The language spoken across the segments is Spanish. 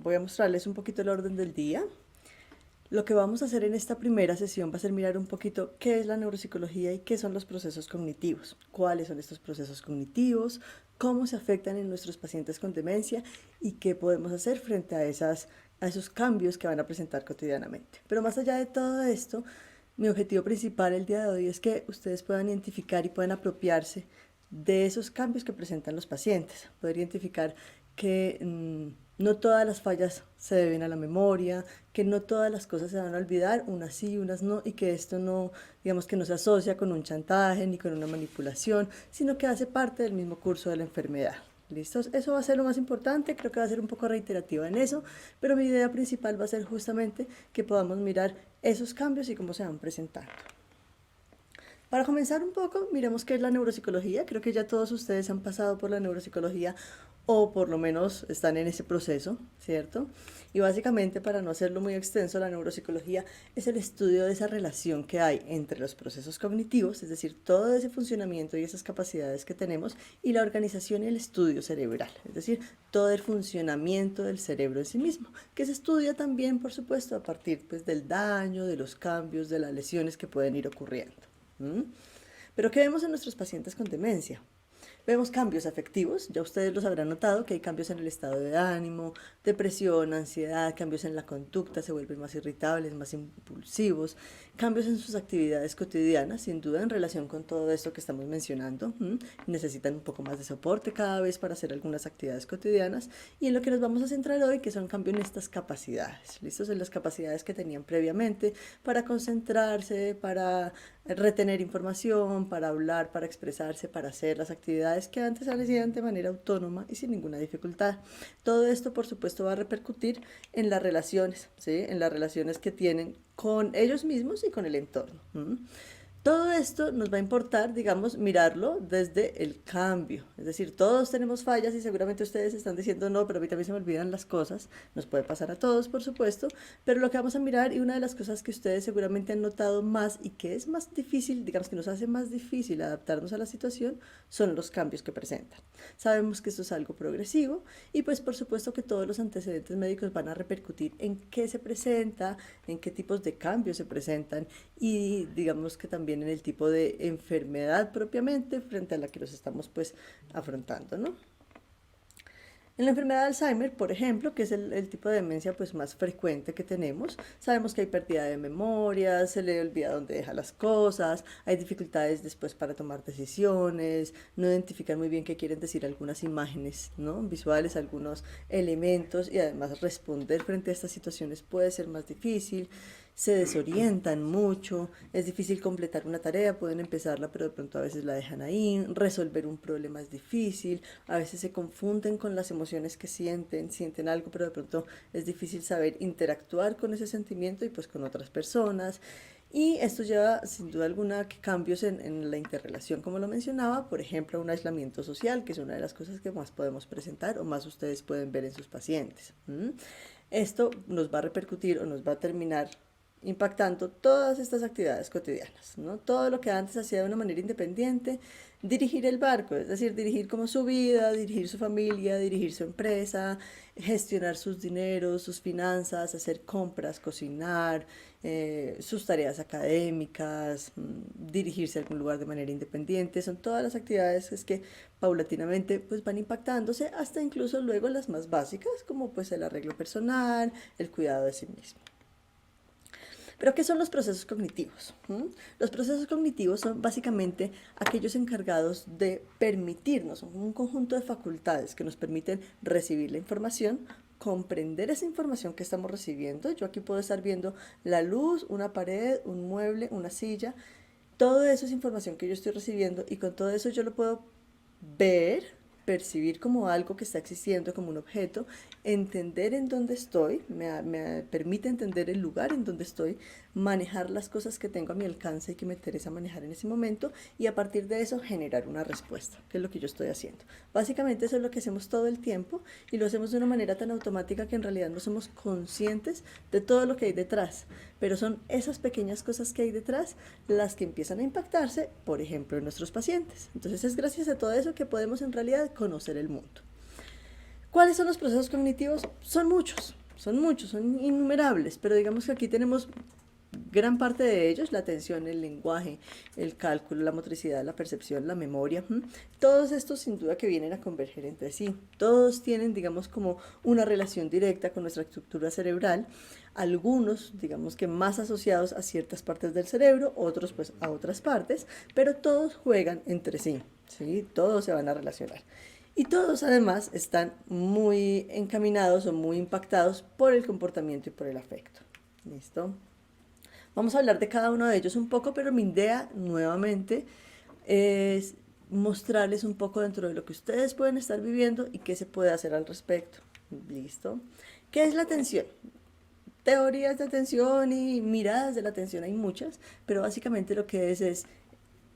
voy a mostrarles un poquito el orden del día. Lo que vamos a hacer en esta primera sesión va a ser mirar un poquito qué es la neuropsicología y qué son los procesos cognitivos, cuáles son estos procesos cognitivos, cómo se afectan en nuestros pacientes con demencia y qué podemos hacer frente a esos cambios que van a presentar cotidianamente. Pero más allá de todo esto, mi objetivo principal el día de hoy es que ustedes puedan identificar y puedan apropiarse de esos cambios que presentan los pacientes, poder identificar que no todas las fallas se deben a la memoria, que no todas las cosas se van a olvidar, unas sí, unas no, y que esto no, digamos que no se asocia con un chantaje ni con una manipulación, sino que hace parte del mismo curso de la enfermedad. ¿Listos? Eso va a ser lo más importante, creo que va a ser un poco reiterativa en eso, pero mi idea principal va a ser justamente que podamos mirar esos cambios y cómo se van presentando. Para comenzar un poco, miremos qué es la neuropsicología. Creo que ya todos ustedes han pasado por la neuropsicología o por lo menos están en ese proceso, ¿cierto? Y básicamente, para no hacerlo muy extenso, la neuropsicología es el estudio de esa relación que hay entre los procesos cognitivos, es decir, todo ese funcionamiento y esas capacidades que tenemos, y la organización y el estudio cerebral, es decir, todo el funcionamiento del cerebro en sí mismo, que se estudia también, por supuesto, a partir pues, del daño, de los cambios, de las lesiones que pueden ir ocurriendo. Pero ¿qué vemos en nuestros pacientes con demencia? Vemos cambios afectivos, ya ustedes los habrán notado que hay cambios en el estado de ánimo, depresión, ansiedad, cambios en la conducta, se vuelven más irritables, más impulsivos, cambios en sus actividades cotidianas, sin duda en relación con todo esto que estamos mencionando. Necesitan un poco más de soporte cada vez para hacer algunas actividades cotidianas y en lo que nos vamos a centrar hoy, que son cambios en estas capacidades, listos en las capacidades que tenían previamente para concentrarse, para retener información, para hablar, para expresarse, para hacer las actividades que antes se hacían de manera autónoma y sin ninguna dificultad. Todo esto, por supuesto, va a repercutir en las relaciones, ¿sí? En las relaciones que tienen con ellos mismos y con el entorno. Todo esto nos va a importar, digamos, mirarlo desde el cambio. Es decir, todos tenemos fallas y seguramente ustedes están diciendo, no, pero a mí también se me olvidan las cosas. Nos puede pasar a todos, por supuesto, pero lo que vamos a mirar y una de las cosas que ustedes seguramente han notado más y que es más difícil, digamos que nos hace más difícil adaptarnos a la situación, son los cambios que presentan. Sabemos que esto es algo progresivo y pues por supuesto que todos los antecedentes médicos van a repercutir en qué se presenta, en qué tipos de cambios se presentan y digamos que también en el tipo de enfermedad propiamente frente a la que los estamos pues afrontando, ¿no? En la enfermedad de Alzheimer, por ejemplo, que es el tipo de demencia pues, más frecuente que tenemos, sabemos que hay pérdida de memoria, se le olvida dónde deja las cosas, hay dificultades después para tomar decisiones, no identifican muy bien qué quieren decir algunas imágenes, ¿no? Visuales, algunos elementos y además responder frente a estas situaciones puede ser más difícil, se desorientan mucho, es difícil completar una tarea, pueden empezarla pero de pronto a veces la dejan ahí, resolver un problema es difícil, a veces se confunden con las emociones que sienten, sienten algo pero de pronto es difícil saber interactuar con ese sentimiento y pues con otras personas. Y esto lleva sin duda alguna a cambios en la interrelación, como lo mencionaba, por ejemplo, un aislamiento social, que es una de las cosas que más podemos presentar o más ustedes pueden ver en sus pacientes. Esto nos va a repercutir o nos va a terminar impactando todas estas actividades cotidianas, ¿no? Todo lo que antes hacía de una manera independiente, dirigir el barco, es decir, dirigir como su vida, dirigir su familia, dirigir su empresa, gestionar sus dineros, sus finanzas, hacer compras, cocinar, sus tareas académicas, dirigirse a algún lugar de manera independiente, son todas las actividades que paulatinamente pues van impactándose hasta incluso luego las más básicas como pues el arreglo personal, el cuidado de sí mismo. Pero ¿qué son los procesos cognitivos? Los procesos cognitivos son básicamente aquellos encargados de permitirnos, un conjunto de facultades que nos permiten recibir la información, comprender esa información que estamos recibiendo. Yo aquí puedo estar viendo la luz, una pared, un mueble, una silla. Todo eso es información que yo estoy recibiendo y con todo eso yo lo puedo ver, percibir como algo que está existiendo, como un objeto, entender en dónde estoy, me permite entender el lugar en donde estoy, manejar las cosas que tengo a mi alcance y que me interesa manejar en ese momento y a partir de eso generar una respuesta, que es lo que yo estoy haciendo. Básicamente eso es lo que hacemos todo el tiempo y lo hacemos de una manera tan automática que en realidad no somos conscientes de todo lo que hay detrás, pero son esas pequeñas cosas que hay detrás las que empiezan a impactarse, por ejemplo, en nuestros pacientes. Entonces es gracias a todo eso que podemos en realidad conocer el mundo. ¿Cuáles son los procesos cognitivos? Son muchos, son innumerables, pero digamos que aquí tenemos gran parte de ellos: la atención, el lenguaje, el cálculo, la motricidad, la percepción, la memoria. Todos estos sin duda que vienen a converger entre sí. Todos tienen, digamos, como una relación directa con nuestra estructura cerebral. Algunos, digamos que más asociados a ciertas partes del cerebro, otros pues a otras partes, pero todos juegan entre sí, ¿sí? Todos se van a relacionar. Y todos además están muy encaminados o muy impactados por el comportamiento y por el afecto. ¿Listo? Vamos a hablar de cada uno de ellos un poco, pero mi idea nuevamente es mostrarles un poco dentro de lo que ustedes pueden estar viviendo y qué se puede hacer al respecto. ¿Listo? ¿Qué es la atención? Teorías de atención y miradas de la atención hay muchas, pero básicamente lo que es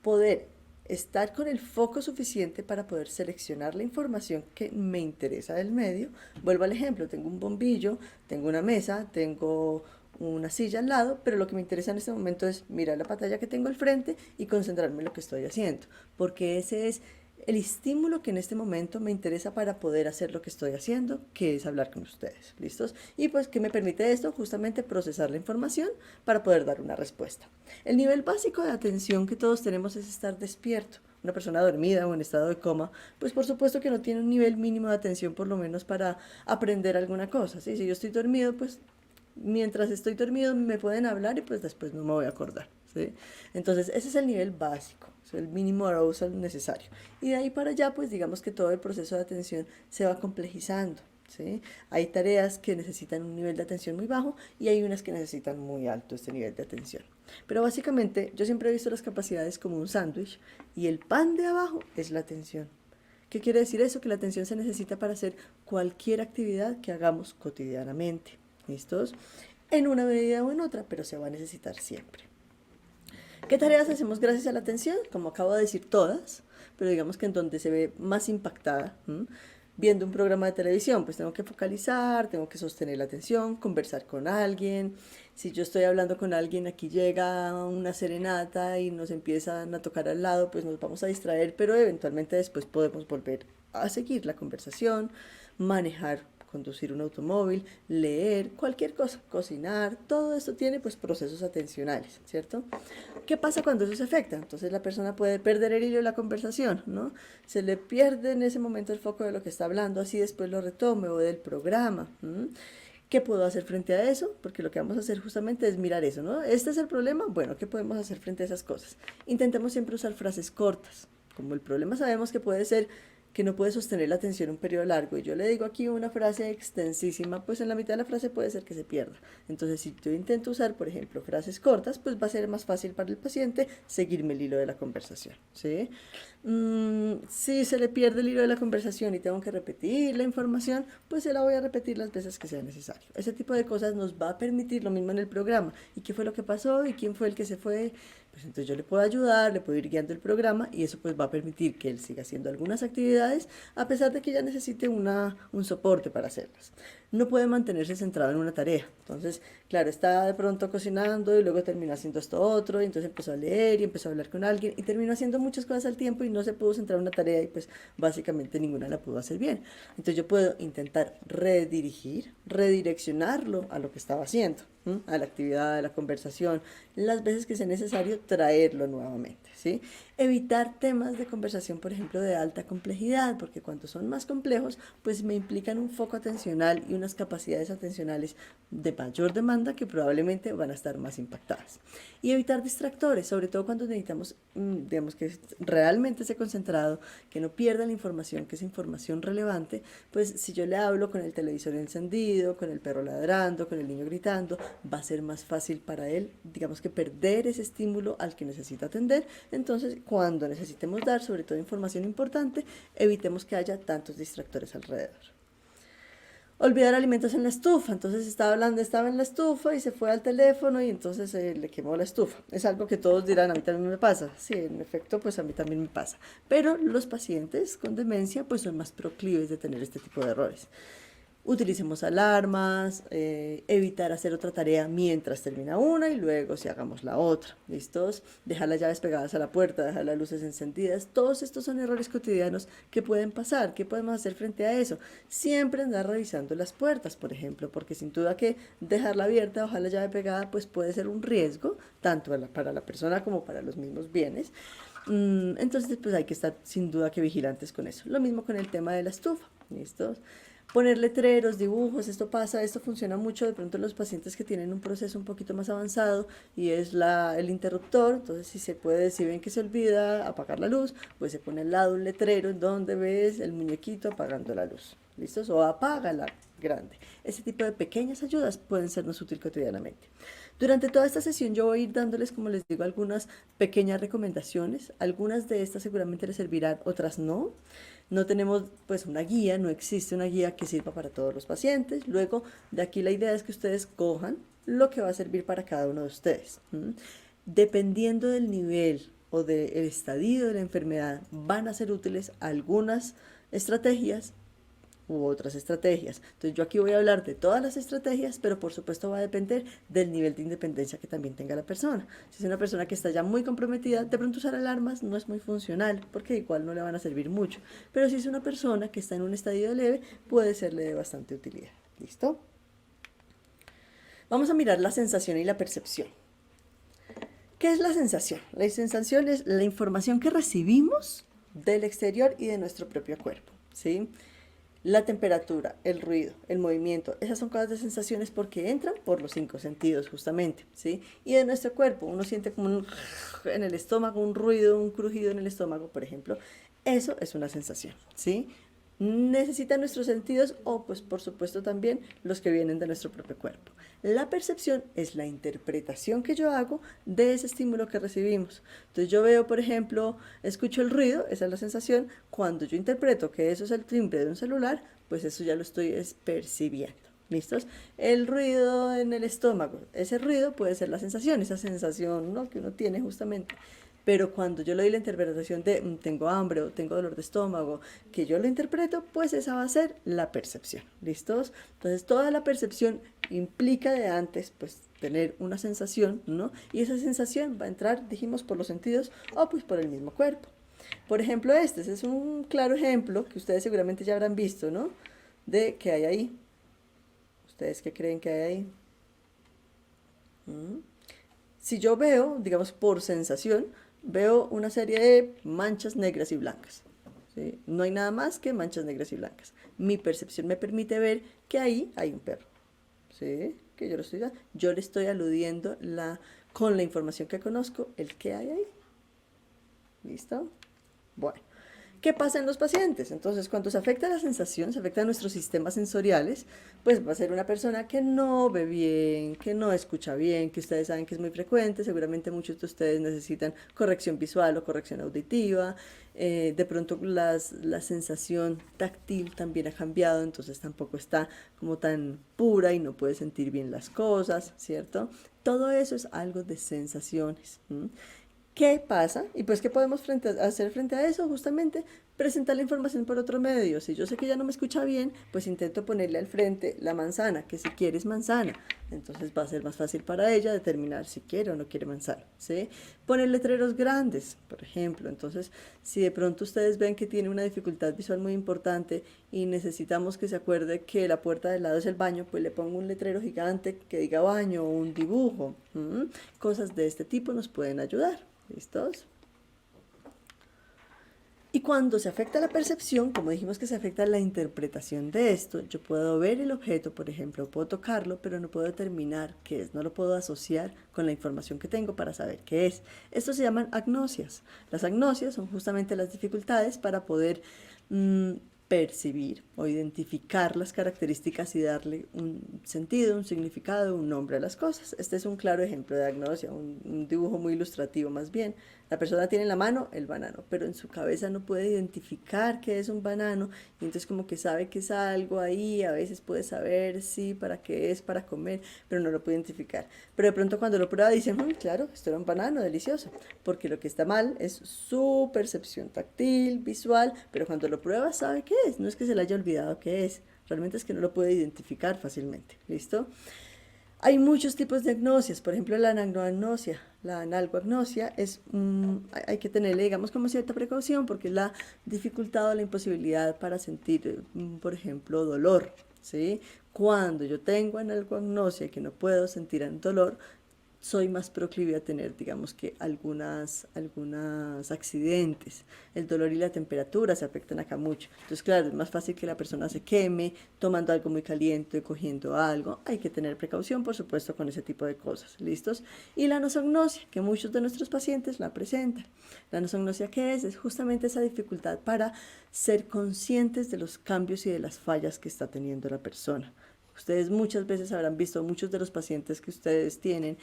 poder estar con el foco suficiente para poder seleccionar la información que me interesa del medio. Vuelvo al ejemplo: tengo un bombillo, tengo una mesa, tengo una silla al lado, pero lo que me interesa en este momento es mirar la pantalla que tengo al frente y concentrarme en lo que estoy haciendo, porque ese es el estímulo que en este momento me interesa para poder hacer lo que estoy haciendo, que es hablar con ustedes. ¿Listos? Y pues, ¿qué me permite esto? Justamente procesar la información para poder dar una respuesta. El nivel básico de atención que todos tenemos es estar despierto. Una persona dormida o en estado de coma, pues por supuesto que no tiene un nivel mínimo de atención, por lo menos para aprender alguna cosa, ¿sí? Si yo estoy dormido, pues mientras estoy dormido me pueden hablar y pues después no me voy a acordar, ¿sí? Entonces ese es el nivel básico, es el mínimo arousal necesario. Y de ahí para allá, pues digamos que todo el proceso de atención se va complejizando, ¿sí? Hay tareas que necesitan un nivel de atención muy bajo y hay unas que necesitan muy alto este nivel de atención. Pero básicamente yo siempre he visto las capacidades como un sándwich y el pan de abajo es la atención. ¿Qué quiere decir eso? Que la atención se necesita para hacer cualquier actividad que hagamos cotidianamente. ¿Listos? En una medida o en otra, pero se va a necesitar siempre. ¿Qué tareas hacemos gracias a la atención? Como acabo de decir, todas, pero digamos que en donde se ve más impactada. Viendo un programa de televisión, pues tengo que focalizar, tengo que sostener la atención, conversar con alguien. Si yo estoy hablando con alguien, aquí llega una serenata y nos empiezan a tocar al lado, pues nos vamos a distraer, pero eventualmente después podemos volver a seguir la conversación, manejar, conducir un automóvil, leer, cualquier cosa, cocinar. Todo esto tiene pues procesos atencionales, ¿cierto? ¿Qué pasa cuando eso se afecta? Entonces la persona puede perder el hilo de la conversación, ¿no? Se le pierde en ese momento el foco de lo que está hablando, así después lo retome, o del programa. ¿Qué puedo hacer frente a eso? Porque lo que vamos a hacer justamente es mirar eso, ¿no? ¿Este es el problema? Bueno, ¿qué podemos hacer frente a esas cosas? Intentemos siempre usar frases cortas. Como el problema sabemos que puede ser que no puede sostener la atención un periodo largo y yo le digo aquí una frase extensísima, pues en la mitad de la frase puede ser que se pierda. Entonces, si yo intento usar, por ejemplo, frases cortas, pues va a ser más fácil para el paciente seguirme el hilo de la conversación, ¿sí? Si se le pierde el hilo de la conversación y tengo que repetir la información, pues se la voy a repetir las veces que sea necesario. Ese tipo de cosas nos va a permitir lo mismo en el programa. ¿Y qué fue lo que pasó? ¿Y quién fue el que se fue? Pues entonces yo le puedo ayudar, le puedo ir guiando el programa y eso pues va a permitir que él siga haciendo algunas actividades a pesar de que ya necesite un soporte para hacerlas. No puede mantenerse centrado en una tarea. Entonces, claro, está de pronto cocinando y luego termina haciendo esto otro, y entonces empezó a leer y empezó a hablar con alguien y terminó haciendo muchas cosas al tiempo y no se pudo centrar en una tarea y pues básicamente ninguna la pudo hacer bien. Entonces yo puedo intentar redirigir, redireccionarlo a lo que estaba haciendo, a la actividad, a la conversación, las veces que sea necesario traerlo nuevamente, ¿sí? Evitar temas de conversación, por ejemplo, de alta complejidad, porque cuando son más complejos, pues me implican un foco atencional y unas capacidades atencionales de mayor demanda que probablemente van a estar más impactadas. Y evitar distractores, sobre todo cuando necesitamos, digamos, que realmente esté concentrado, que no pierda la información, que es información relevante, pues si yo le hablo con el televisor encendido, con el perro ladrando, con el niño gritando, va a ser más fácil para él, digamos, que perder ese estímulo al que necesita atender. Entonces, cuando necesitemos dar, sobre todo información importante, evitemos que haya tantos distractores alrededor. Olvidar alimentos en la estufa. Entonces estaba hablando, estaba en la estufa y se fue al teléfono y entonces le quemó la estufa. Es algo que todos dirán, a mí también me pasa. Sí, en efecto, pues a mí también me pasa. Pero los pacientes con demencia pues son más proclives de tener este tipo de errores. utilicemos alarmas, evitar hacer otra tarea mientras termina una y luego si hagamos la otra. ¿Listos? Dejar las llaves pegadas a la puerta, dejar las luces encendidas. Todos estos son errores cotidianos que pueden pasar. ¿Qué podemos hacer frente a eso? Siempre andar revisando las puertas, por ejemplo, porque sin duda que dejarla abierta o dejar la llave pegada pues puede ser un riesgo, tanto para la persona como para los mismos bienes. Entonces, pues hay que estar sin duda que vigilantes con eso. Lo mismo con el tema de la estufa. ¿Listos? Poner letreros, dibujos, esto funciona mucho de pronto en los pacientes que tienen un proceso un poquito más avanzado y es el interruptor. Entonces, si se puede, si ven que se olvida apagar la luz, pues se pone al lado un letrero en donde ves el muñequito apagando la luz. ¿Listos? O apágala grande. Ese tipo de pequeñas ayudas pueden sernos útil cotidianamente. Durante toda esta sesión yo voy a ir dándoles, como les digo, algunas pequeñas recomendaciones. Algunas de estas seguramente les servirán, otras no. No tenemos pues una guía, no existe una guía que sirva para todos los pacientes. Luego, de aquí la idea es que ustedes cojan lo que va a servir para cada uno de ustedes. Dependiendo del nivel o del estadio de la enfermedad, van a ser útiles algunas estrategias u otras estrategias. Entonces yo aquí voy a hablar de todas las estrategias, pero por supuesto va a depender del nivel de independencia que también tenga la persona. Si es una persona que está ya muy comprometida, de pronto usar alarmas no es muy funcional, porque igual no le van a servir mucho. Pero si es una persona que está en un estadio leve, puede serle de bastante utilidad. ¿Listo? Vamos a mirar la sensación y la percepción. ¿Qué es la sensación? La sensación es la información que recibimos del exterior y de nuestro propio cuerpo, ¿sí? La temperatura, el ruido, el movimiento, esas son cosas de sensaciones porque entran por los 5 sentidos justamente, ¿sí? Y de nuestro cuerpo, uno siente como en el estómago un ruido, un crujido en el estómago, por ejemplo. Eso es una sensación, ¿sí? Necesitan nuestros sentidos o pues por supuesto también los que vienen de nuestro propio cuerpo. La percepción es la interpretación que yo hago de ese estímulo que recibimos. Entonces yo veo, por ejemplo, escucho el ruido, esa es la sensación. Cuando yo interpreto que eso es el timbre de un celular, pues eso ya lo estoy percibiendo. ¿Listos? El ruido en el estómago, ese ruido puede ser la sensación, esa sensación, ¿no?, que uno tiene justamente. Pero cuando yo le doy la interpretación de tengo hambre o tengo dolor de estómago, que yo lo interpreto, pues esa va a ser la percepción. ¿Listos? Entonces toda la percepción implica de antes pues tener una sensación, ¿no? Y esa sensación va a entrar, dijimos, por los sentidos o pues por el mismo cuerpo. Por ejemplo, este es un claro ejemplo que ustedes seguramente ya habrán visto, ¿no? De qué hay ahí. ¿Ustedes qué creen que hay ahí? Si yo veo, digamos por sensación, veo una serie de manchas negras y blancas. ¿Sí? No hay nada más que manchas negras y blancas. Mi percepción me permite ver que ahí hay un perro. ¿Sí? Que yo le estoy aludiendo con la información que conozco, el que hay ahí. ¿Listo? Bueno. ¿Qué pasa en los pacientes? Entonces, cuando se afecta la sensación, se afectan nuestros sistemas sensoriales, pues va a ser una persona que no ve bien, que no escucha bien, que ustedes saben que es muy frecuente, seguramente muchos de ustedes necesitan corrección visual o corrección auditiva, de pronto la sensación táctil también ha cambiado, entonces tampoco está como tan pura y no puede sentir bien las cosas, ¿cierto? Todo eso es algo de sensaciones. ¿Qué pasa? Y pues, ¿qué podemos hacer frente a eso? Justamente presentar la información por otro medio. Si yo sé que ya no me escucha bien, pues intento ponerle al frente la manzana, que si quiere es manzana. Entonces va a ser más fácil para ella determinar si quiere o no quiere manzana, ¿sí? Poner letreros grandes, por ejemplo. Entonces, si de pronto ustedes ven que tiene una dificultad visual muy importante y necesitamos que se acuerde que la puerta del lado es el baño, pues le pongo un letrero gigante que diga baño o un dibujo. Cosas de este tipo nos pueden ayudar. ¿Listos? Y cuando se afecta la percepción, como dijimos que se afecta la interpretación de esto, yo puedo ver el objeto, por ejemplo, puedo tocarlo, pero no puedo determinar qué es, no lo puedo asociar con la información que tengo para saber qué es. Esto se llaman agnosias. Las agnosias son justamente las dificultades para poder percibir o identificar las características y darle un sentido, un significado, un nombre a las cosas. Este es un claro ejemplo de agnosia, un dibujo muy ilustrativo más bien. La persona tiene en la mano el banano, pero en su cabeza no puede identificar qué es un banano, y entonces como que sabe que es algo ahí, a veces puede saber sí, para qué es, para comer, pero no lo puede identificar. Pero de pronto cuando lo prueba dice, claro, esto era un banano, delicioso, porque lo que está mal es su percepción táctil, visual, pero cuando lo prueba sabe que es, no es que se le haya olvidado qué es, realmente es que no lo puede identificar fácilmente, ¿listo? Hay muchos tipos de agnosias, por ejemplo la anagnoagnosia, la analgoagnosia es, hay que tenerle, digamos, como cierta precaución porque es la dificultad o la imposibilidad para sentir, por ejemplo, dolor, ¿sí? Cuando yo tengo analgoagnosia que no puedo sentir el dolor, soy más proclive a tener, digamos que algunas accidentes. El dolor y la temperatura se afectan acá mucho. Entonces, claro, es más fácil que la persona se queme tomando algo muy caliente, cogiendo algo. Hay que tener precaución, por supuesto, con ese tipo de cosas. ¿Listos? Y la nosognosia, que muchos de nuestros pacientes la presentan. La nosognosia, ¿qué es? Es justamente esa dificultad para ser conscientes de los cambios y de las fallas que está teniendo la persona. Ustedes muchas veces habrán visto, muchos de los pacientes que ustedes tienen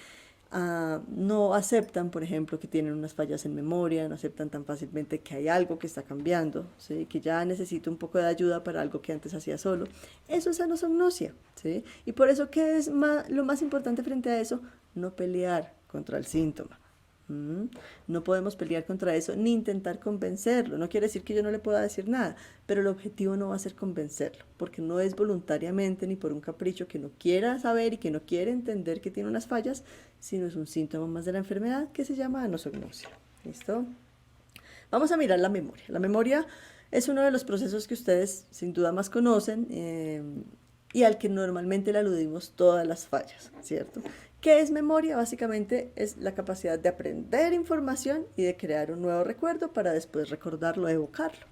no aceptan, por ejemplo, que tienen unas fallas en memoria, no aceptan tan fácilmente que hay algo que está cambiando, ¿sí? Que ya necesita un poco de ayuda para algo que antes hacía solo. Eso es anosognosia, ¿sí? Y por eso, ¿qué es lo más importante frente a eso? No pelear contra el síntoma. No podemos pelear contra eso ni intentar convencerlo. No quiere decir que yo no le pueda decir nada, pero el objetivo no va a ser convencerlo, porque no es voluntariamente ni por un capricho que no quiera saber y que no quiere entender que tiene unas fallas, sino es un síntoma más de la enfermedad que se llama anosognosia. ¿Listo? Vamos a mirar la memoria. La memoria es uno de los procesos que ustedes sin duda más conocen y al que normalmente le aludimos todas las fallas, ¿cierto? ¿Qué es memoria? Básicamente es la capacidad de aprender información y de crear un nuevo recuerdo para después recordarlo, evocarlo.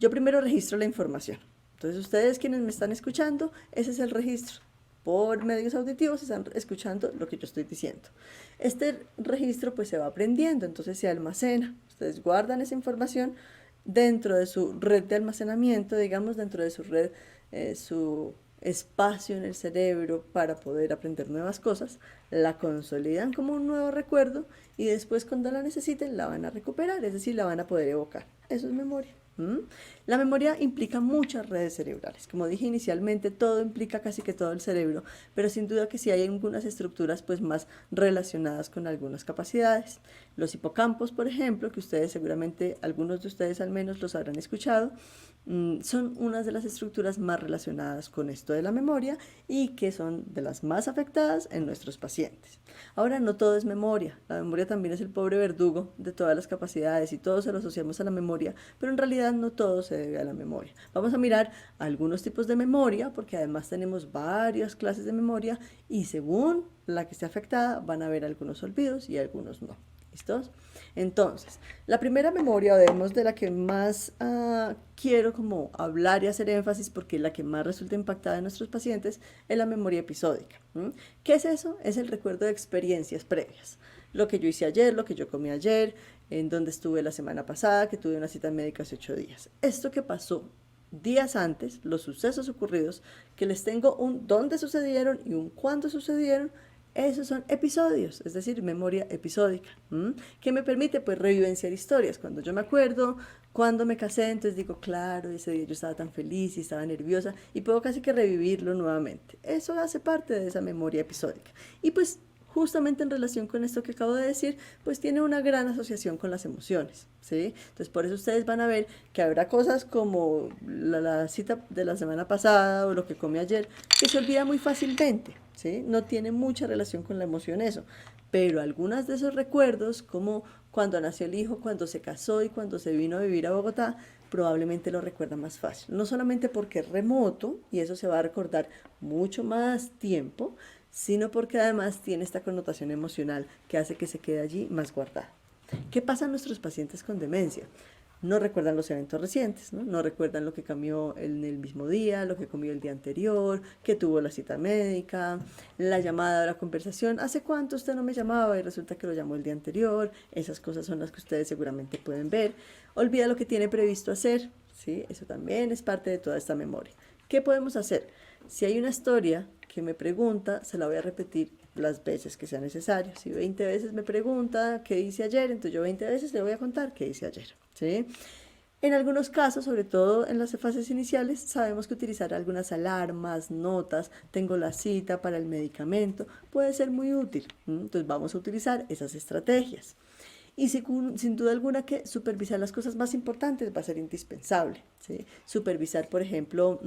Yo primero registro la información. Entonces ustedes quienes me están escuchando, ese es el registro. Por medios auditivos están escuchando lo que yo estoy diciendo. Este registro pues se va aprendiendo, entonces se almacena. Ustedes guardan esa información dentro de su red de almacenamiento, digamos, dentro de su red, su espacio en el cerebro para poder aprender nuevas cosas, la consolidan como un nuevo recuerdo y después cuando la necesiten la van a recuperar, es decir, la van a poder evocar. Eso es memoria. La memoria implica muchas redes cerebrales. Como dije inicialmente, todo implica casi que todo el cerebro, pero sin duda que sí hay algunas estructuras pues más relacionadas con algunas capacidades. Los hipocampos, por ejemplo, que ustedes seguramente, algunos de ustedes al menos los habrán escuchado, son unas de las estructuras más relacionadas con esto de la memoria y que son de las más afectadas en nuestros pacientes. Ahora, no todo es memoria. La memoria también es el pobre verdugo de todas las capacidades y todos se lo asociamos a la memoria, pero en realidad no todo se debe a la memoria. Vamos a mirar algunos tipos de memoria porque además tenemos varias clases de memoria y según la que esté afectada van a haber algunos olvidos y algunos no. ¿Listos? Entonces, la primera memoria, vemos de la que más quiero como hablar y hacer énfasis porque es la que más resulta impactada en nuestros pacientes, es la memoria episódica. ¿Qué es eso? Es el recuerdo de experiencias previas. Lo que yo hice ayer, lo que yo comí ayer, en donde estuve la semana pasada, que tuve una cita médica hace 8 días. Esto que pasó días antes, los sucesos ocurridos, que les tengo un dónde sucedieron y un cuándo sucedieron, esos son episodios, es decir, memoria episódica, que me permite pues revivenciar historias. Cuando yo me acuerdo cuando me casé, entonces digo, claro, ese día yo estaba tan feliz y estaba nerviosa y puedo casi que revivirlo nuevamente. Eso hace parte de esa memoria episódica. Y pues justamente en relación con esto que acabo de decir, pues tiene una gran asociación con las emociones, ¿sí? Entonces por eso ustedes van a ver que habrá cosas como la cita de la semana pasada o lo que comí ayer, que se olvida muy fácilmente, ¿sí? No tiene mucha relación con la emoción eso, pero algunas de esos recuerdos, como cuando nació el hijo, cuando se casó y cuando se vino a vivir a Bogotá, probablemente lo recuerda más fácil. No solamente porque es remoto y eso se va a recordar mucho más tiempo, sino porque además tiene esta connotación emocional que hace que se quede allí más guardada. ¿Qué pasa a nuestros pacientes con demencia? No recuerdan los eventos recientes, ¿no? Recuerdan lo que comió en el mismo día, lo que comió el día anterior, que tuvo la cita médica, la llamada o la conversación, ¿hace cuánto usted no me llamaba? Y resulta que lo llamó el día anterior. Esas cosas son las que ustedes seguramente pueden ver. Olvida lo que tiene previsto hacer, ¿sí? Eso también es parte de toda esta memoria. ¿Qué podemos hacer? Si hay una historia que me pregunta, se la voy a repetir las veces que sea necesario. Si 20 veces me pregunta qué hice ayer, entonces yo 20 veces le voy a contar qué hice ayer, ¿sí? En algunos casos, sobre todo en las fases iniciales, sabemos que utilizar algunas alarmas, notas, tengo la cita para el medicamento, puede ser muy útil. Entonces vamos a utilizar esas estrategias. Y sin duda alguna que supervisar las cosas más importantes va a ser indispensable, ¿sí? Supervisar, por ejemplo,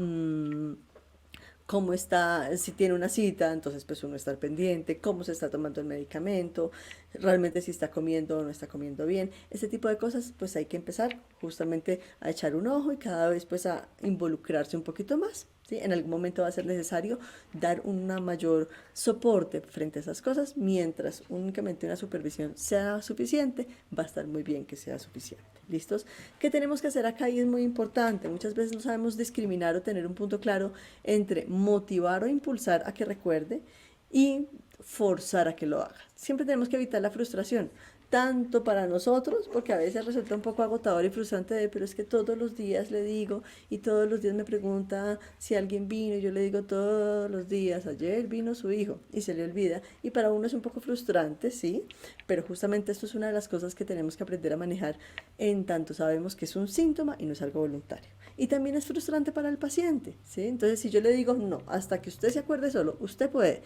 cómo está, si tiene una cita, entonces pues uno estar pendiente, cómo se está tomando el medicamento, realmente si está comiendo o no está comiendo bien, ese tipo de cosas pues hay que empezar justamente a echar un ojo y cada vez pues a involucrarse un poquito más. ¿Sí? En algún momento va a ser necesario dar una mayor soporte frente a esas cosas, mientras únicamente una supervisión sea suficiente, va a estar muy bien que sea suficiente. ¿Listos? ¿Qué tenemos que hacer acá? Y es muy importante. Muchas veces no sabemos discriminar o tener un punto claro entre motivar o impulsar a que recuerde y forzar a que lo haga. Siempre tenemos que evitar la frustración, tanto para nosotros, porque a veces resulta un poco agotador y frustrante pero es que todos los días le digo y todos los días me pregunta si alguien vino y yo le digo todos los días, ayer vino su hijo y se le olvida y para uno es un poco frustrante, sí, pero justamente esto es una de las cosas que tenemos que aprender a manejar en tanto sabemos que es un síntoma y no es algo voluntario. Y también es frustrante para el paciente, ¿sí? Entonces si yo le digo, no, hasta que usted se acuerde solo, usted puede.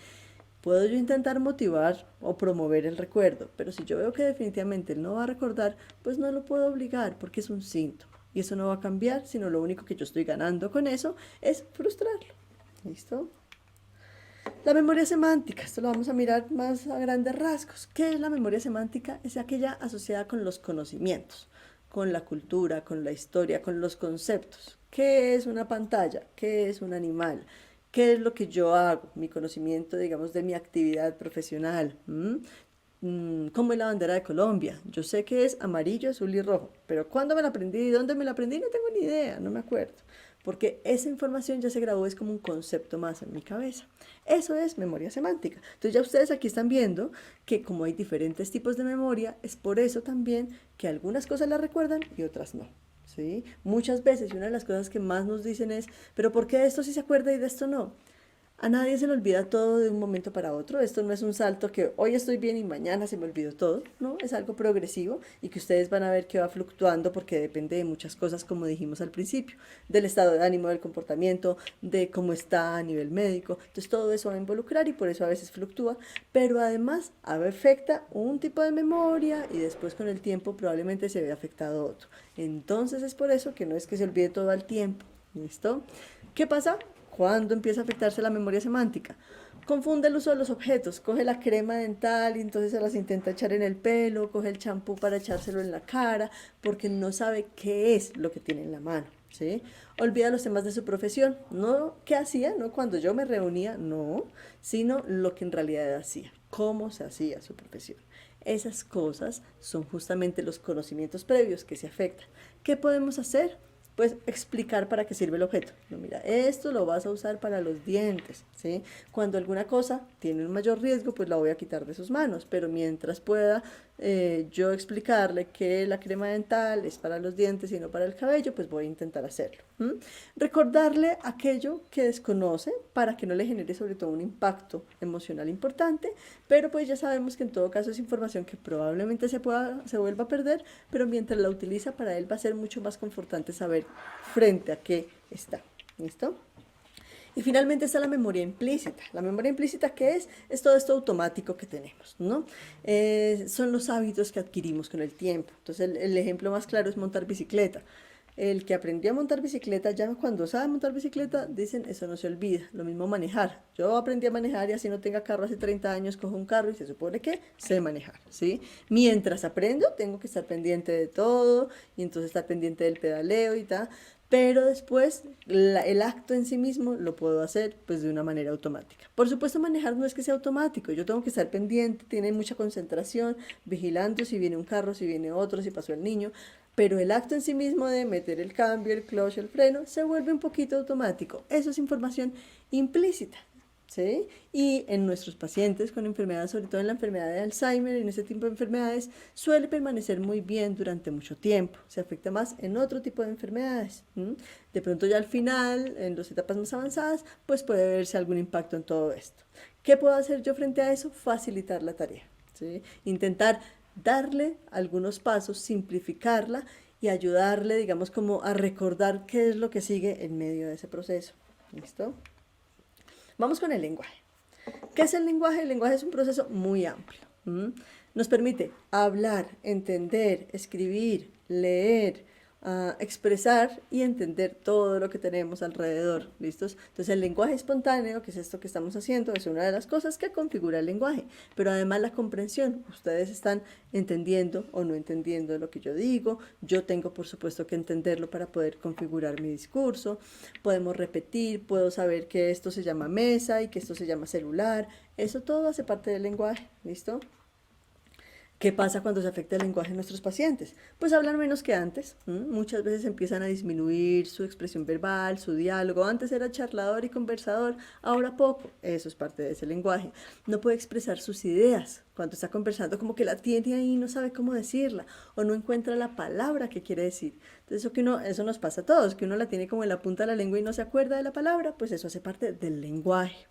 Puedo yo intentar motivar o promover el recuerdo, pero si yo veo que definitivamente él no va a recordar, pues no lo puedo obligar porque es un síntoma. Y eso no va a cambiar, sino lo único que yo estoy ganando con eso es frustrarlo. ¿Listo? La memoria semántica, esto lo vamos a mirar más a grandes rasgos. ¿Qué es la memoria semántica? Es aquella asociada con los conocimientos, con la cultura, con la historia, con los conceptos. ¿Qué es una pantalla? ¿Qué es un animal? ¿Qué es lo que yo hago? Mi conocimiento, digamos, de mi actividad profesional. ¿Cómo es la bandera de Colombia? Yo sé que es amarillo, azul y rojo, pero ¿cuándo me la aprendí y dónde me la aprendí? No tengo ni idea, no me acuerdo. Porque esa información ya se grabó, es como un concepto más en mi cabeza. Eso es memoria semántica. Entonces ya ustedes aquí están viendo que como hay diferentes tipos de memoria, es por eso también que algunas cosas las recuerdan y otras no. ¿Sí? Muchas veces, y una de las cosas que más nos dicen es, pero ¿por qué de esto sí se acuerda y de esto no? A nadie se le olvida todo de un momento para otro. Esto no es un salto que hoy estoy bien y mañana se me olvidó todo. No, es algo progresivo y que ustedes van a ver que va fluctuando porque depende de muchas cosas, como dijimos al principio, del estado de ánimo, del comportamiento, de cómo está a nivel médico. Entonces todo eso va a involucrar y por eso a veces fluctúa, pero además afecta un tipo de memoria y después con el tiempo probablemente se ve afectado otro. Entonces es por eso que no es que se olvide todo al tiempo. ¿Listo? ¿Qué pasa? ¿Cuándo empieza a afectarse la memoria semántica? Confunde el uso de los objetos, coge la crema dental y entonces se las intenta echar en el pelo, coge el champú para echárselo en la cara, porque no sabe qué es lo que tiene en la mano, ¿sí? Olvida los temas de su profesión, no qué hacía, no cuando yo me reunía, no, sino lo que en realidad hacía, cómo se hacía su profesión. Esas cosas son justamente los conocimientos previos que se afectan. ¿Qué podemos hacer? Pues explicar para qué sirve el objeto. No, mira, esto lo vas a usar para los dientes, ¿sí? Cuando alguna cosa tiene un mayor riesgo, pues la voy a quitar de sus manos, pero mientras pueda yo explicarle que la crema dental es para los dientes y no para el cabello, pues voy a intentar hacerlo. Recordarle aquello que desconoce para que no le genere sobre todo un impacto emocional importante, pero pues ya sabemos que en todo caso es información que probablemente se vuelva a perder, pero mientras la utiliza para él va a ser mucho más confortante saber frente a qué está. ¿Listo? Y finalmente está la memoria implícita. La memoria implícita, ¿qué es? Es todo esto automático que tenemos, ¿no? Son los hábitos que adquirimos con el tiempo. Entonces, el ejemplo más claro es montar bicicleta. El que aprendió a montar bicicleta, ya cuando sabe montar bicicleta, dicen, eso no se olvida. Lo mismo manejar. Yo aprendí a manejar y así no tenga carro hace 30 años, cojo un carro y se supone que sé manejar, ¿sí? Mientras aprendo, tengo que estar pendiente de todo y entonces estar pendiente del pedaleo y tal, pero después el acto en sí mismo lo puedo hacer pues de una manera automática. Por supuesto, manejar no es que sea automático, yo tengo que estar pendiente, tiene mucha concentración, vigilando si viene un carro, si viene otro, si pasó el niño, pero el acto en sí mismo de meter el cambio, el clutch, el freno, se vuelve un poquito automático. Eso es información implícita. ¿Sí? Y en nuestros pacientes con enfermedades, sobre todo en la enfermedad de Alzheimer, en ese tipo de enfermedades, suele permanecer muy bien durante mucho tiempo. Se afecta más en otro tipo de enfermedades. De pronto ya al final, en las etapas más avanzadas, pues puede verse algún impacto en todo esto. ¿Qué puedo hacer yo frente a eso? Facilitar la tarea. ¿Sí? Intentar darle algunos pasos, simplificarla y ayudarle, digamos, como a recordar qué es lo que sigue en medio de ese proceso. ¿Listo? Vamos con el lenguaje. ¿Qué es el lenguaje? El lenguaje es un proceso muy amplio. Nos permite hablar, entender, escribir, leer, expresar y entender todo lo que tenemos alrededor, ¿listos? Entonces el lenguaje espontáneo, que es esto que estamos haciendo, es una de las cosas que configura el lenguaje, pero además la comprensión, ustedes están entendiendo o no entendiendo lo que yo digo, yo tengo por supuesto que entenderlo para poder configurar mi discurso, podemos repetir, puedo saber que esto se llama mesa y que esto se llama celular, eso todo hace parte del lenguaje, ¿listo? ¿Qué pasa cuando se afecta el lenguaje de nuestros pacientes? Pues hablan menos que antes. Muchas veces empiezan a disminuir su expresión verbal, su diálogo. Antes era charlador y conversador, ahora poco. Eso es parte de ese lenguaje. No puede expresar sus ideas. Cuando está conversando, como que la tiene ahí y no sabe cómo decirla, o no encuentra la palabra que quiere decir. Entonces, eso nos pasa a todos, que uno la tiene como en la punta de la lengua y no se acuerda de la palabra, pues eso hace parte del lenguaje.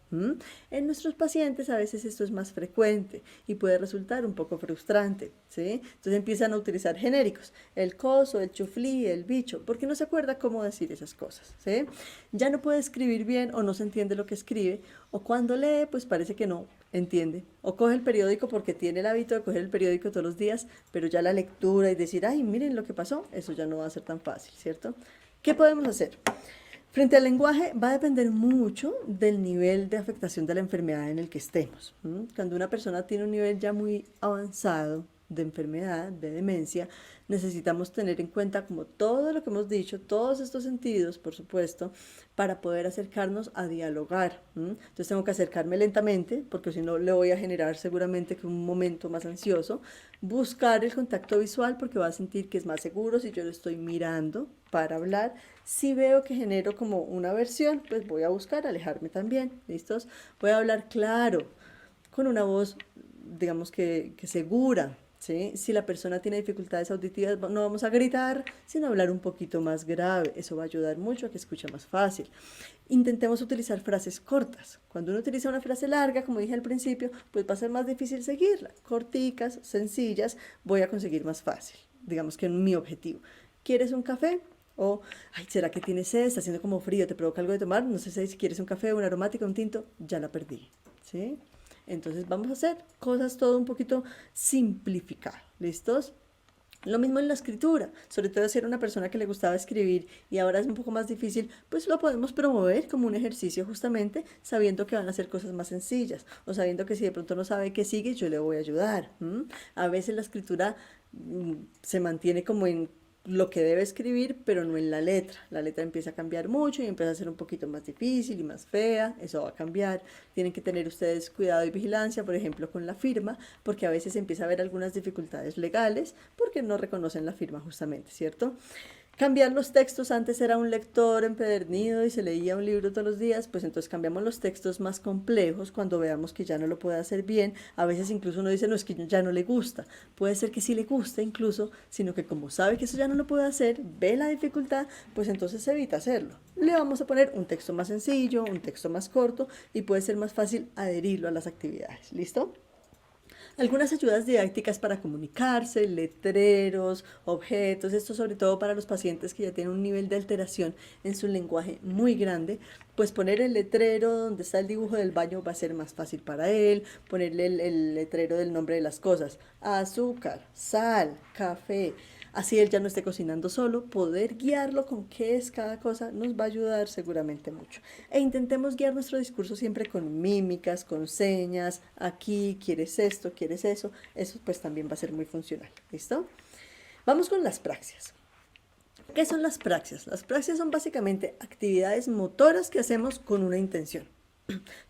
En nuestros pacientes a veces esto es más frecuente y puede resultar un poco frustrante, ¿sí? Entonces empiezan a utilizar genéricos, el coso, el chuflí, el bicho, porque no se acuerda cómo decir esas cosas, ¿sí? Ya no puede escribir bien o no se entiende lo que escribe, o cuando lee, pues parece que no entiende, o coge el periódico porque tiene el hábito de coger el periódico todos los días, pero ya la lectura y decir, ay, miren lo que pasó, eso ya no va a ser tan fácil, ¿cierto? ¿Qué podemos hacer? Frente al lenguaje va a depender mucho del nivel de afectación de la enfermedad en el que estemos. Cuando una persona tiene un nivel ya muy avanzado de enfermedad, de demencia, necesitamos tener en cuenta como todo lo que hemos dicho, todos estos sentidos, por supuesto, para poder acercarnos a dialogar. Entonces tengo que acercarme lentamente, porque si no le voy a generar seguramente que un momento más ansioso. Buscar el contacto visual, porque va a sentir que es más seguro si yo lo estoy mirando para hablar. Si veo que genero como una aversión, pues voy a buscar alejarme también. ¿Listos? Voy a hablar claro, con una voz, digamos que segura. ¿Sí? Si la persona tiene dificultades auditivas, no vamos a gritar, sino hablar un poquito más grave. Eso va a ayudar mucho a que escuche más fácil. Intentemos utilizar frases cortas. Cuando uno utiliza una frase larga, como dije al principio, pues va a ser más difícil seguirla. Corticas, sencillas, voy a conseguir más fácil. Digamos que es mi objetivo. ¿Quieres un café? O, ay, ¿será que tienes sed? Está haciendo como frío, ¿te provoca algo de tomar? No sé si quieres un café, un aromático, un tinto. Ya la perdí, ¿sí? Entonces vamos a hacer cosas todo un poquito simplificado, ¿listos? Lo mismo en la escritura, sobre todo si era una persona que le gustaba escribir y ahora es un poco más difícil, pues lo podemos promover como un ejercicio justamente sabiendo que van a ser cosas más sencillas o sabiendo que si de pronto no sabe qué sigue, yo le voy a ayudar. A veces la escritura se mantiene como en lo que debe escribir, pero no en la letra. La letra empieza a cambiar mucho y empieza a ser un poquito más difícil y más fea. Eso va a cambiar. Tienen que tener ustedes cuidado y vigilancia, por ejemplo, con la firma, porque a veces empieza a haber algunas dificultades legales porque no reconocen la firma justamente, ¿cierto? Cambiar los textos, antes era un lector empedernido y se leía un libro todos los días, pues entonces cambiamos los textos más complejos cuando veamos que ya no lo puede hacer bien. A veces incluso uno dice, no, es que ya no le gusta. Puede ser que sí le guste incluso, sino que como sabe que eso ya no lo puede hacer, ve la dificultad, pues entonces evita hacerlo. Le vamos a poner un texto más sencillo, un texto más corto y puede ser más fácil adherirlo a las actividades. ¿Listo? Algunas ayudas didácticas para comunicarse, letreros, objetos, esto sobre todo para los pacientes que ya tienen un nivel de alteración en su lenguaje muy grande, pues poner el letrero donde está el dibujo del baño va a ser más fácil para él, ponerle el letrero del nombre de las cosas, azúcar, sal, café. Así él ya no esté cocinando solo, poder guiarlo con qué es cada cosa nos va a ayudar seguramente mucho. E intentemos guiar nuestro discurso siempre con mímicas, con señas, aquí quieres esto, quieres eso pues también va a ser muy funcional. ¿Listo? Vamos con las praxias. ¿Qué son las praxias? Las praxias son básicamente actividades motoras que hacemos con una intención.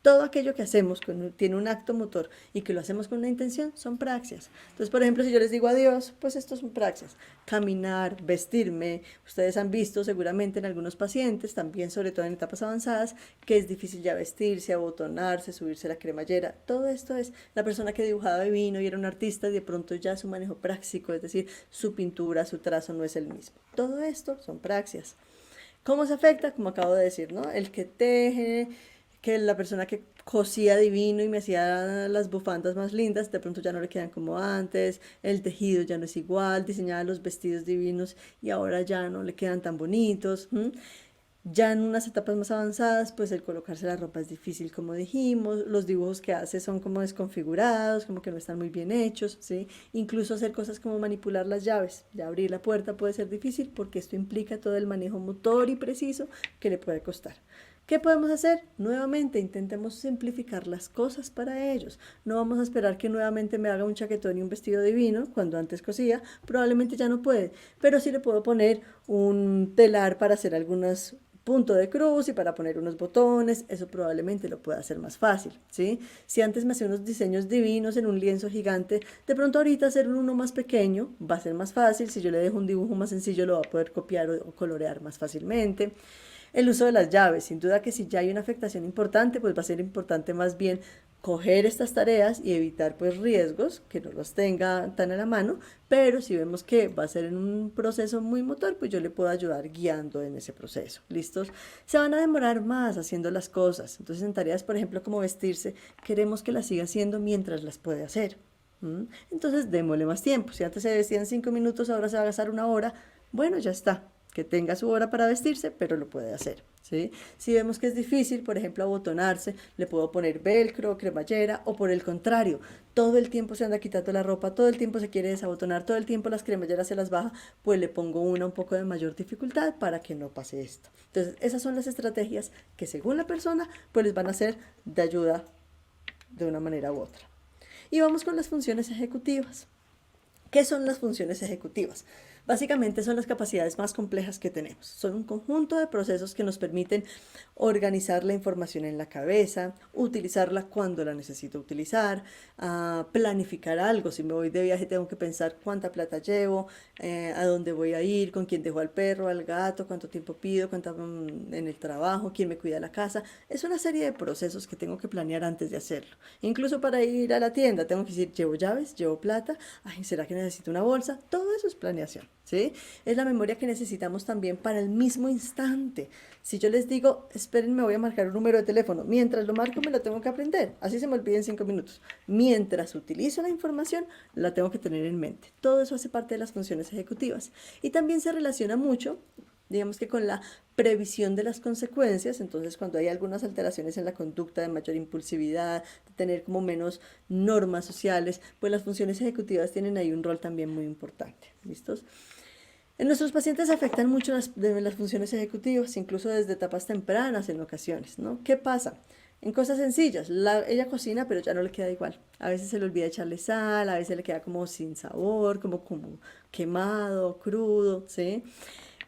Todo aquello que hacemos tiene un acto motor y que lo hacemos con una intención son praxias. Entonces, por ejemplo, si yo les digo adiós, pues esto son praxias. Caminar, vestirme. Ustedes han visto seguramente en algunos pacientes, también sobre todo en etapas avanzadas, que es difícil ya vestirse, abotonarse, subirse la cremallera. Todo esto es la persona que dibujaba y vino y era un artista y de pronto ya su manejo práctico, es decir, su pintura, su trazo no es el mismo. Todo esto son praxias. ¿Cómo se afecta? Como acabo de decir, ¿no? El que teje, que la persona que cosía divino y me hacía las bufandas más lindas, de pronto ya no le quedan como antes, el tejido ya no es igual, diseñaba los vestidos divinos y ahora ya no le quedan tan bonitos. Ya en unas etapas más avanzadas, pues el colocarse la ropa es difícil, como dijimos, los dibujos que hace son como desconfigurados, como que no están muy bien hechos, ¿sí? Incluso hacer cosas como manipular las llaves, ya abrir la puerta puede ser difícil porque esto implica todo el manejo motor y preciso que le puede costar. ¿Qué podemos hacer? Nuevamente, intentemos simplificar las cosas para ellos. No vamos a esperar que nuevamente me haga un chaquetón y un vestido divino, cuando antes cosía, probablemente ya no puede, pero sí le puedo poner un telar para hacer algunas punto de cruz y para poner unos botones, eso probablemente lo pueda hacer más fácil, ¿sí? Si antes me hacía unos diseños divinos en un lienzo gigante, de pronto ahorita hacer uno más pequeño va a ser más fácil, si yo le dejo un dibujo más sencillo lo va a poder copiar o colorear más fácilmente. El uso de las llaves, sin duda que si ya hay una afectación importante, pues va a ser importante más bien coger estas tareas y evitar pues riesgos, que no los tenga tan a la mano, pero si vemos que va a ser en un proceso muy motor, pues yo le puedo ayudar guiando en ese proceso. ¿Listos? Se van a demorar más haciendo las cosas, entonces en tareas, por ejemplo, como vestirse, queremos que las siga haciendo mientras las puede hacer. Entonces démosle más tiempo. Si antes se vestían 5 minutos, ahora se va a gastar una hora. Bueno, ya está. Que tenga su hora para vestirse, pero lo puede hacer. ¿Sí? Si vemos que es difícil, por ejemplo, abotonarse, le puedo poner velcro, cremallera, o por el contrario, todo el tiempo se anda quitando la ropa, todo el tiempo se quiere desabotonar, todo el tiempo las cremalleras se las baja, pues le pongo una un poco de mayor dificultad para que no pase esto. Entonces, esas son las estrategias que según la persona, pues les van a ser de ayuda de una manera u otra. Y vamos con las funciones ejecutivas. ¿Qué son las funciones ejecutivas? Básicamente son las capacidades más complejas que tenemos. Son un conjunto de procesos que nos permiten organizar la información en la cabeza, utilizarla cuando la necesito utilizar, planificar algo. Si me voy de viaje tengo que pensar cuánta plata llevo, a dónde voy a ir, con quién dejo al perro, al gato, cuánto tiempo pido, cuánto en el trabajo, quién me cuida la casa. Es una serie de procesos que tengo que planear antes de hacerlo. Incluso para ir a la tienda tengo que decir, llevo llaves, llevo plata, ay, ¿será que necesito una bolsa? Todo eso es planeación. ¿Sí? Es la memoria que necesitamos también para el mismo instante. Si yo les digo, esperen, me voy a marcar un número de teléfono, mientras lo marco me lo tengo que aprender, así se me olvida en 5 minutos. Mientras utilizo la información, la tengo que tener en mente. Todo eso hace parte de las funciones ejecutivas. Y también se relaciona mucho, digamos que con la previsión de las consecuencias. Entonces cuando hay algunas alteraciones en la conducta de mayor impulsividad, de tener como menos normas sociales, pues las funciones ejecutivas tienen ahí un rol también muy importante. ¿Listos? En nuestros pacientes afectan mucho las funciones ejecutivas, incluso desde etapas tempranas en ocasiones, ¿no? ¿Qué pasa? En cosas sencillas, ella cocina pero ya no le queda igual. A veces se le olvida echarle sal, a veces le queda como sin sabor, como quemado, crudo, ¿sí?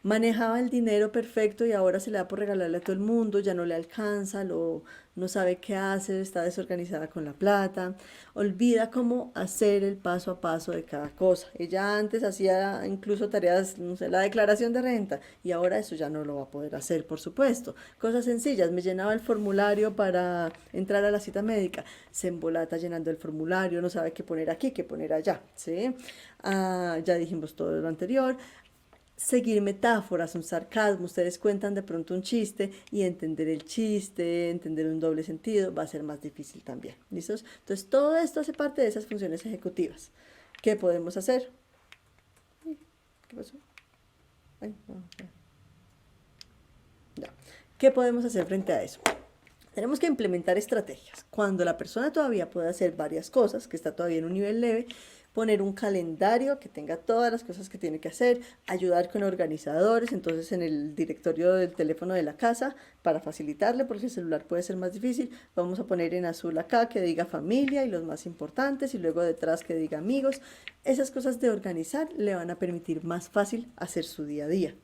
Manejaba el dinero perfecto y ahora se le da por regalarle a todo el mundo, ya no le alcanza, no sabe qué hacer, está desorganizada con la plata, olvida cómo hacer el paso a paso de cada cosa. Ella antes hacía incluso tareas, no sé, la declaración de renta y ahora eso ya no lo va a poder hacer, por supuesto. Cosas sencillas, me llenaba el formulario para entrar a la cita médica, se embolata llenando el formulario, no sabe qué poner aquí, qué poner allá, ¿sí? Ya dijimos todo lo anterior. Seguir metáforas, un sarcasmo, ustedes cuentan de pronto un chiste y entender el chiste, entender un doble sentido, va a ser más difícil también. ¿Listos? Entonces todo esto hace parte de esas funciones ejecutivas. ¿Qué podemos hacer? ¿Qué pasó? Ay, no, ya. ¿Qué podemos hacer frente a eso? Tenemos que implementar estrategias. Cuando la persona todavía puede hacer varias cosas, que está todavía en un nivel leve, poner un calendario que tenga todas las cosas que tiene que hacer, ayudar con organizadores, entonces en el directorio del teléfono de la casa, para facilitarle, porque el celular puede ser más difícil, vamos a poner en azul acá que diga familia y los más importantes, y luego detrás que diga amigos. Esas cosas de organizar le van a permitir más fácil hacer su día a día.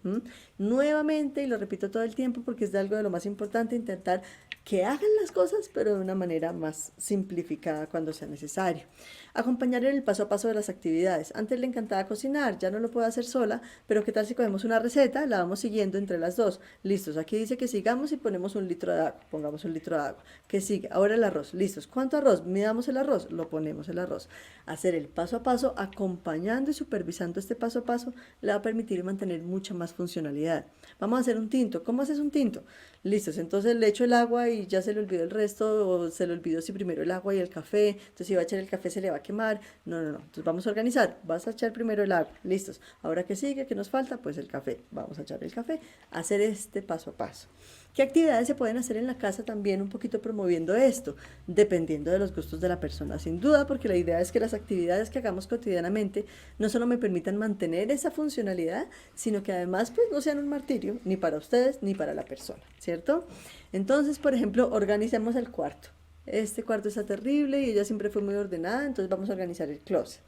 Nuevamente, y lo repito todo el tiempo porque es de algo de lo más importante, intentar que hagan las cosas, pero de una manera más simplificada cuando sea necesario. Acompañar en el paso a paso de las actividades. Antes le encantaba cocinar, ya no lo puedo hacer sola, pero ¿qué tal si cogemos una receta, la vamos siguiendo entre las dos? Listos, aquí dice que sigamos y ponemos 1 litro de agua, pongamos 1 litro de agua. ¿Qué sigue? Ahora el arroz, listos. ¿Cuánto arroz? Midamos el arroz, lo ponemos el arroz. Hacer el paso a paso, acompañando y supervisando este paso a paso, le va a permitir mantener mucha más funcionalidad. Vamos a hacer un tinto. ¿Cómo haces un tinto? Listos, entonces le echo el agua y ya se le olvidó el resto, o se le olvidó si primero el agua y el café, entonces si va a echar el café se le va a quemar. No, no, no. Entonces vamos a organizar. Vas a echar primero el agua. Listos. Ahora qué sigue, qué nos falta, pues el café. Vamos a echar el café. Hacer este paso a paso. ¿Qué actividades se pueden hacer en la casa también un poquito promoviendo esto? Dependiendo de los gustos de la persona, sin duda, porque la idea es que las actividades que hagamos cotidianamente no solo me permitan mantener esa funcionalidad, sino que además pues no sean un martirio ni para ustedes ni para la persona, ¿cierto? Entonces, por ejemplo, organicemos el cuarto. Este cuarto está terrible y ella siempre fue muy ordenada, entonces vamos a organizar el closet.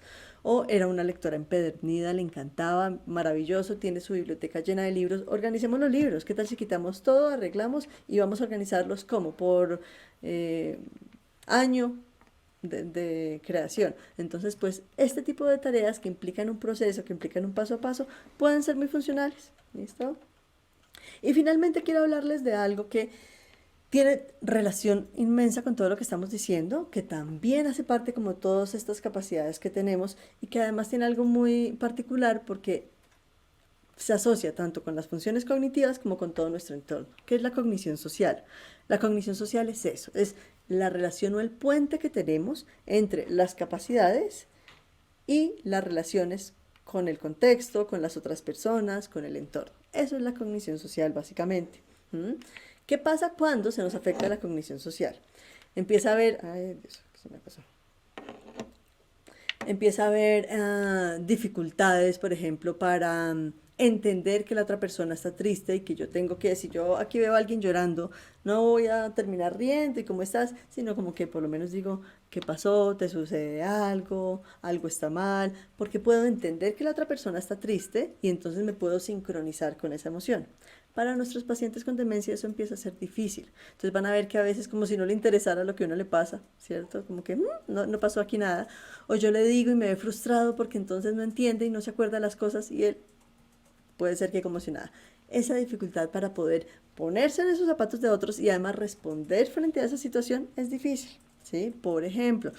O era una lectora empedernida, le encantaba, maravilloso, tiene su biblioteca llena de libros. Organicemos los libros. ¿Qué tal si quitamos todo, arreglamos y vamos a organizarlos como por eh, año de creación? Entonces, pues este tipo de tareas que implican un proceso, que implican un paso a paso, pueden ser muy funcionales. ¿Listo? Y finalmente quiero hablarles de algo que tiene relación inmensa con todo lo que estamos diciendo, que también hace parte como todas estas capacidades que tenemos y que además tiene algo muy particular porque se asocia tanto con las funciones cognitivas como con todo nuestro entorno, que es la cognición social. La cognición social es eso, es la relación o el puente que tenemos entre las capacidades y las relaciones con el contexto, con las otras personas, con el entorno. Eso es la cognición social básicamente. ¿Mm? ¿Qué pasa cuando se nos afecta la cognición social? Empieza a haber, ay Dios, ¿qué se me pasó? Empieza a haber dificultades, por ejemplo, para entender que la otra persona está triste y que yo tengo que, si yo aquí veo a alguien llorando, no voy a terminar riendo y cómo estás, sino como que por lo menos digo, ¿qué pasó? ¿Te sucede algo? ¿Algo está mal? Porque puedo entender que la otra persona está triste y entonces me puedo sincronizar con esa emoción. Para nuestros pacientes con demencia eso empieza a ser difícil. Entonces van a ver que a veces como si no le interesara lo que a uno le pasa, ¿cierto? Como que no, no pasó aquí nada. O yo le digo y me ve frustrado porque entonces no entiende y no se acuerda las cosas y él puede ser que como si nada. Esa dificultad para poder ponerse en esos zapatos de otros y además responder frente a esa situación es difícil, ¿sí? Por ejemplo,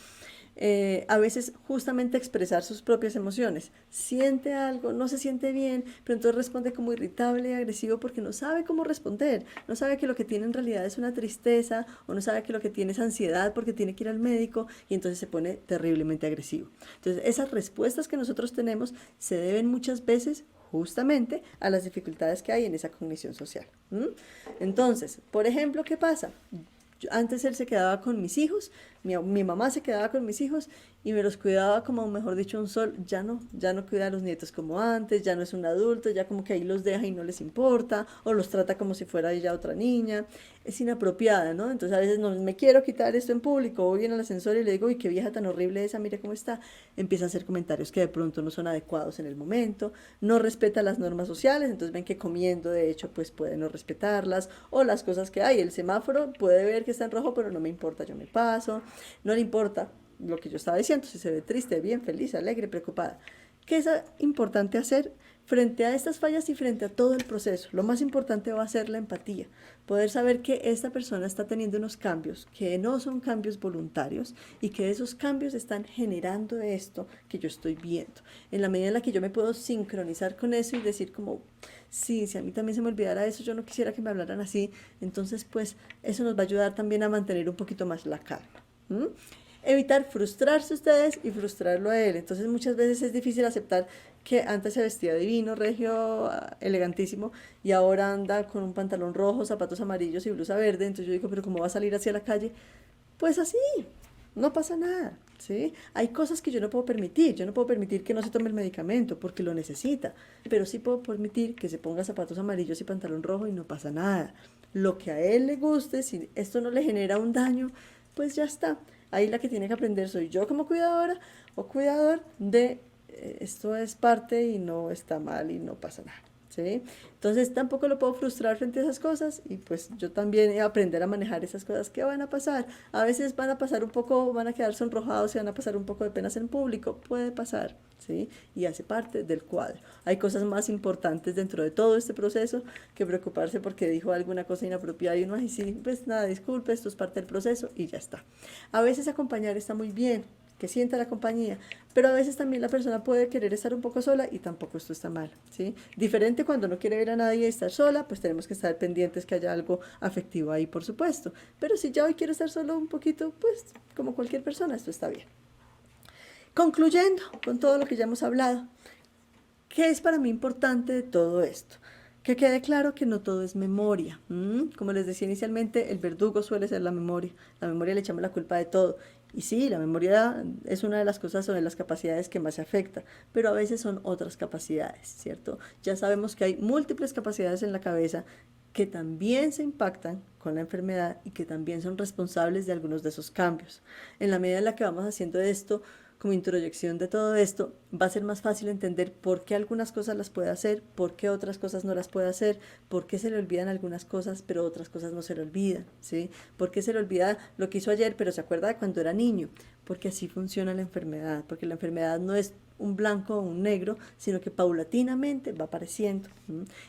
a veces justamente expresar sus propias emociones. Siente algo, no se siente bien, pero entonces responde como irritable y agresivo porque no sabe cómo responder, no sabe que lo que tiene en realidad es una tristeza o no sabe que lo que tiene es ansiedad porque tiene que ir al médico y entonces se pone terriblemente agresivo. Entonces esas respuestas que nosotros tenemos se deben muchas veces justamente a las dificultades que hay en esa cognición social. ¿Mm? Entonces, por ejemplo, ¿qué pasa? Antes él se quedaba con mis hijos, mi mamá se quedaba con mis hijos y me los cuidaba como, mejor dicho, un sol. Ya no cuida a los nietos como antes, ya no es un adulto, ya como que ahí los deja y no les importa, o los trata como si fuera ella otra niña. Es inapropiada, ¿no? Entonces a veces no me quiero quitar esto en público, voy en el ascensor y le digo, uy, qué vieja tan horrible esa, mire cómo está. Empieza a hacer comentarios que de pronto no son adecuados en el momento, no respeta las normas sociales, entonces ven que comiendo de hecho pues puede no respetarlas, o las cosas que hay, el semáforo puede ver que está en rojo, pero no me importa, yo me paso, no le importa lo que yo estaba diciendo, si se ve triste, bien, feliz, alegre, preocupada. ¿Qué es importante hacer frente a estas fallas y frente a todo el proceso? Lo más importante va a ser la empatía, poder saber que esta persona está teniendo unos cambios que no son cambios voluntarios y que esos cambios están generando esto que yo estoy viendo. En la medida en la que yo me puedo sincronizar con eso y decir como, sí, si a mí también se me olvidara eso, yo no quisiera que me hablaran así, entonces pues eso nos va a ayudar también a mantener un poquito más la calma. ¿Mm? Evitar frustrarse ustedes y frustrarlo a él. Entonces muchas veces es difícil aceptar que antes se vestía divino, regio, elegantísimo y ahora anda con un pantalón rojo, zapatos amarillos y blusa verde. Entonces yo digo, pero ¿cómo va a salir hacia la calle? Pues así, no pasa nada, ¿sí? Hay cosas que yo no puedo permitir. Yo no puedo permitir que no se tome el medicamento porque lo necesita, pero sí puedo permitir que se ponga zapatos amarillos y pantalón rojo y no pasa nada. Lo que a él le guste, si esto no le genera un daño, pues ya está. Ahí la que tiene que aprender soy yo como cuidadora o cuidador de esto es parte y no está mal y no pasa nada, ¿sí? Entonces tampoco lo puedo frustrar frente a esas cosas y pues yo también he aprender a manejar esas cosas que van a pasar. A veces van a pasar un poco, van a quedar sonrojados y van a pasar un poco de penas en público, puede pasar, ¿sí? Y hace parte del cuadro. Hay cosas más importantes dentro de todo este proceso que preocuparse porque dijo alguna cosa inapropiada y uno, ay sí, pues nada, disculpe, esto es parte del proceso y ya está. A veces acompañar está muy bien. que sienta la compañía, pero a veces también la persona puede querer estar un poco sola y tampoco esto está mal, ¿sí? Diferente cuando no quiere ver a nadie y estar sola, pues tenemos que estar pendientes que haya algo afectivo ahí, por supuesto. Pero si ya hoy quiere estar solo un poquito, pues como cualquier persona, esto está bien. Concluyendo con todo lo que ya hemos hablado, ¿qué es para mí importante de todo esto? Que quede claro que no todo es memoria. Como les decía inicialmente, el verdugo suele ser la memoria. La memoria le echamos la culpa de todo. Y sí, la memoria es una de las cosas o de las capacidades que más se afecta, pero a veces son otras capacidades, ¿cierto? Ya sabemos que hay múltiples capacidades en la cabeza que también se impactan con la enfermedad y que también son responsables de algunos de esos cambios. En la medida en la que vamos haciendo esto, como introyección de todo esto, va a ser más fácil entender por qué algunas cosas las puede hacer, por qué otras cosas no las puede hacer, por qué se le olvidan algunas cosas, pero otras cosas no se le olvidan, ¿sí? Por qué se le olvida lo que hizo ayer, pero se acuerda de cuando era niño, porque así funciona la enfermedad, porque la enfermedad no es un blanco o un negro, sino que paulatinamente va apareciendo.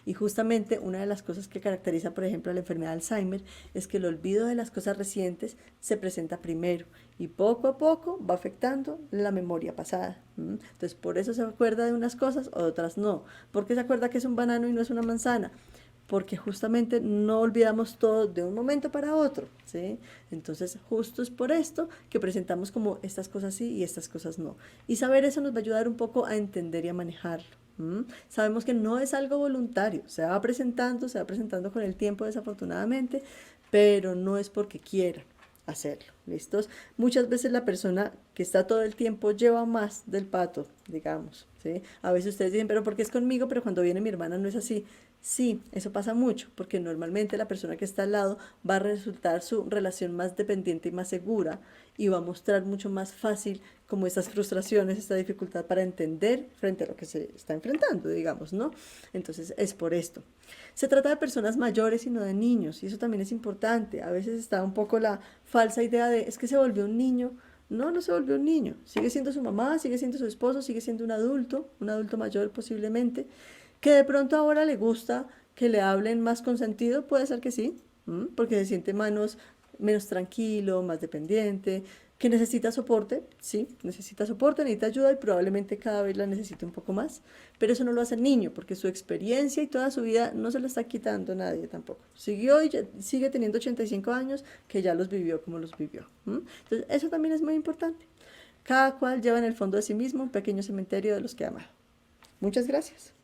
Y justamente una de las cosas que caracteriza, por ejemplo, a la enfermedad de Alzheimer es que el olvido de las cosas recientes se presenta primero y poco a poco va afectando la memoria pasada. Entonces, por eso se acuerda de unas cosas o de otras no. ¿Por qué se acuerda que es un banano y no es una manzana? Porque justamente no olvidamos todo de un momento para otro, ¿sí? Entonces, justo es por esto que presentamos como estas cosas sí y estas cosas no. Y saber eso nos va a ayudar un poco a entender y a manejarlo. Sabemos que no es algo voluntario, se va presentando con el tiempo desafortunadamente, pero no es porque quiera hacerlo, ¿listos? Muchas veces la persona que está todo el tiempo lleva más del pato, digamos, ¿sí? A veces ustedes dicen, pero ¿por qué es conmigo? Pero cuando viene mi hermana no es así. Sí, eso pasa mucho, porque normalmente la persona que está al lado va a resultar su relación más dependiente y más segura y va a mostrar mucho más fácil como estas frustraciones, esta dificultad para entender frente a lo que se está enfrentando, digamos, ¿no? Entonces es por esto. Se trata de personas mayores y no de niños, y eso también es importante. A veces está un poco la falsa idea de, es que se volvió un niño. No, no se volvió un niño. Sigue siendo su mamá, sigue siendo su esposo, sigue siendo un adulto mayor posiblemente, que de pronto ahora le gusta que le hablen más con sentido, puede ser que sí, porque se siente menos tranquilo, más dependiente, que necesita soporte, sí, necesita soporte, necesita ayuda y probablemente cada vez la necesite un poco más, pero eso no lo hace el niño, porque su experiencia y toda su vida no se la está quitando nadie tampoco. Siguió y sigue teniendo 85 años, que ya los vivió como los vivió. Entonces, eso también es muy importante. Cada cual lleva en el fondo de sí mismo un pequeño cementerio de los que ama. Muchas gracias.